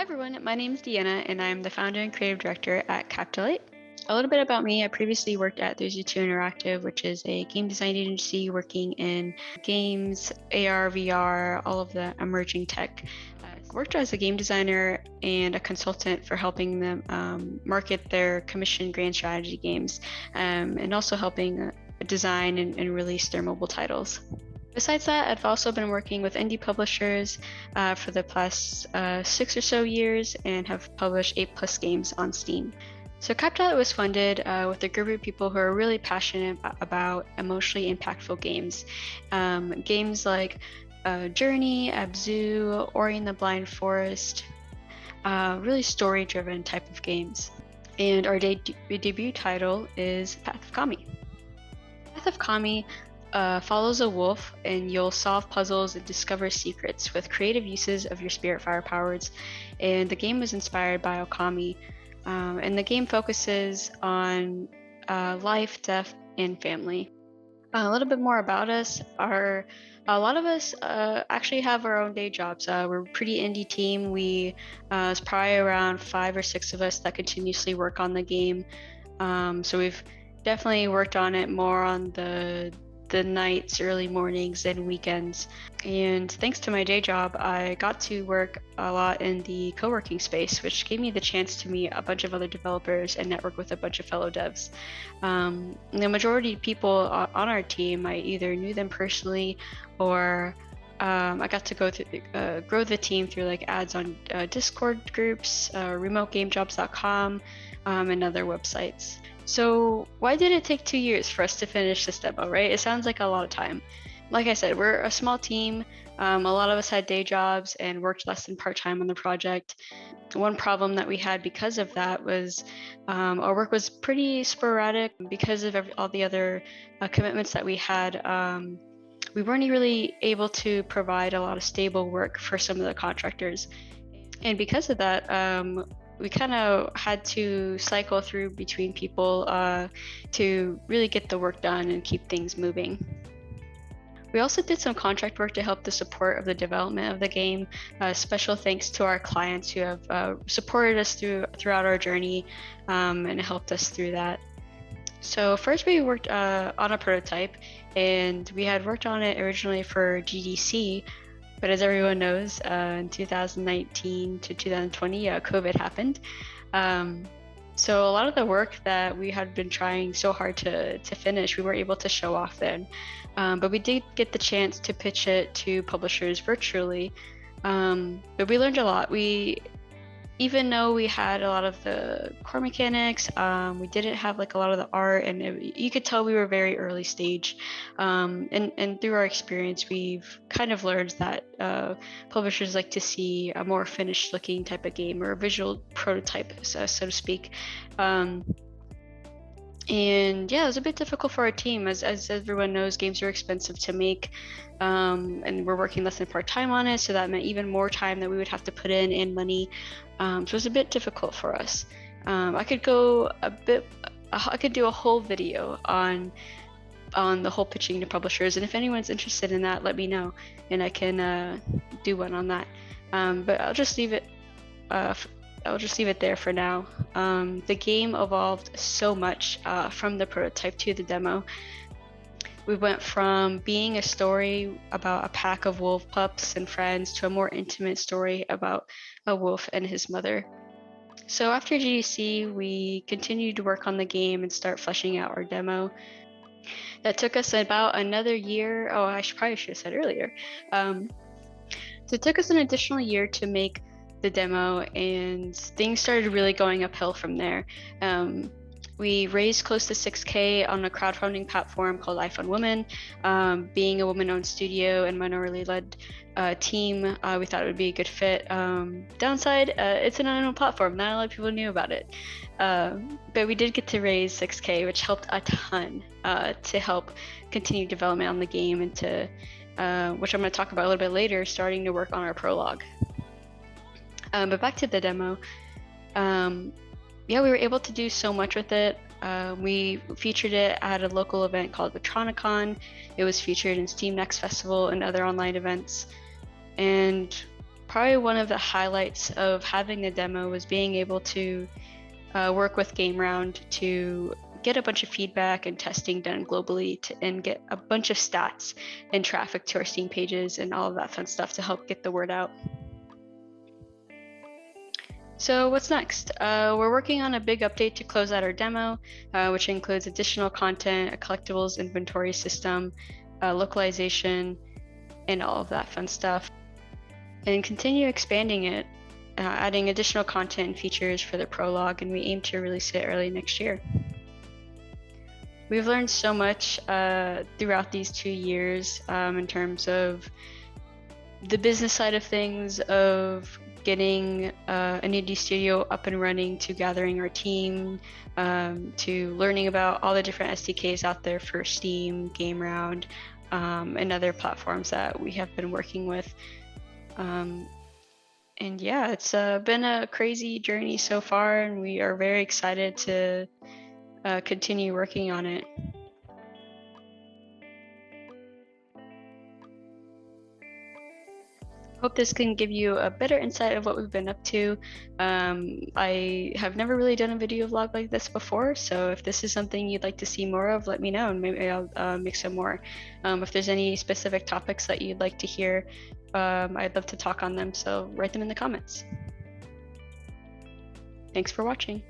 Everyone, my name is Deanna and I'm the founder and creative director at Captilight. A little bit about me, I previously worked at 302 Interactive, which is a game design agency working in games, AR, VR, all of the emerging tech. I worked as a game designer and a consultant for helping them market their commissioned grand strategy games and also helping design and release their mobile titles. Besides that, I've also been working with indie publishers for the past 6 or so years and have published 8+ games on Steam. So Captilight was funded with a group of people who are really passionate about emotionally impactful games. Games like Journey, Abzu, Ori and the Blind Forest, really story-driven type of games. And our debut title is Path of Kami. Path of Kami follows a wolf, and you'll solve puzzles and discover secrets with creative uses of your spirit fire powers. And the game was inspired by Okami, and the game focuses on life, death, and family. A little bit more about us. A lot of us actually have our own day jobs. We're a pretty indie team. It's probably around 5 or 6 of us that continuously work on the game. So we've definitely worked on it more on the nights, early mornings, and weekends. And thanks to my day job, I got to work a lot in the co-working space, which gave me the chance to meet a bunch of other developers and network with a bunch of fellow devs. The majority of people on our team, I either knew them personally or I got to go through grow the team through like ads on Discord groups, remotegamejobs.com, and other websites. So why did it take 2 years for us to finish this demo, right? It sounds like a lot of time. Like I said, we're a small team. A lot of us had day jobs and worked less than part-time on the project. One problem that we had because of that was our work was pretty sporadic because of all the other commitments that we had. We weren't really able to provide a lot of stable work for some of the contractors. And because of that, we kind of had to cycle through between people to really get the work done and keep things moving. We also did some contract work to help the support of the development of the game. Special thanks to our clients who have supported us throughout our journey and helped us through that. So first we worked on a prototype, and we had worked on it originally for GDC, but as everyone knows, in 2019 to 2020, COVID happened. So a lot of the work that we had been trying so hard to finish, we weren't able to show off then. But we did get the chance to pitch it to publishers virtually. But we learned a lot. Even though we had a lot of the core mechanics, we didn't have like a lot of the art, and you could tell we were very early stage. And through our experience, we've kind of learned that publishers like to see a more finished looking type of game, or a visual prototype, so to speak. And yeah, it was a bit difficult for our team. As everyone knows, games are expensive to make, and we're working less than part-time on it, so that meant even more time that we would have to put in and money. So it was a bit difficult for us. I could do a whole video on the whole pitching to publishers, and if anyone's interested in that, let me know, and I can do one on that. But I'll just leave it there for now. The game evolved so much from the prototype to the demo. We went from being a story about a pack of wolf pups and friends to a more intimate story about a wolf and his mother. So after GDC, we continued to work on the game and start fleshing out our demo. That took us about another year. Oh, I probably should have said earlier. So it took us an additional year to make the demo, and things started really going uphill from there. We raised close to $6,000 on a crowdfunding platform called iPhone Women. Being a woman-owned studio and minority-led team, we thought it would be a good fit. Downside, it's an unknown platform. Not a lot of people knew about it. But we did get to raise $6,000, which helped a ton to help continue development on the game, and to, which I'm going to talk about a little bit later, starting to work on our prologue. But back to the demo. Yeah, we were able to do so much with it. We featured it at a local event called Electronicon. It was featured in Steam Next Festival and other online events. And probably one of the highlights of having the demo was being able to work with GameRound to get a bunch of feedback and testing done globally and get a bunch of stats and traffic to our Steam pages and all of that fun stuff to help get the word out. So what's next? We're working on a big update to close out our demo, which includes additional content, a collectibles inventory system, localization, and all of that fun stuff. And continue expanding it, adding additional content and features for the prologue, and we aim to release it early next year. We've learned so much throughout these 2 years in terms of the business side of things, of getting an indie studio up and running, to gathering our team, to learning about all the different SDKs out there for Steam, GameRound, and other platforms that we have been working with. And yeah, it's been a crazy journey so far, and we are very excited to continue working on it. Hope this can give you a better insight of what we've been up to. I have never really done a video vlog like this before, so if this is something you'd like to see more of, let me know, and maybe I'll make some more. If there's any specific topics that you'd like to hear, I'd love to talk on them, so write them in the comments. Thanks for watching.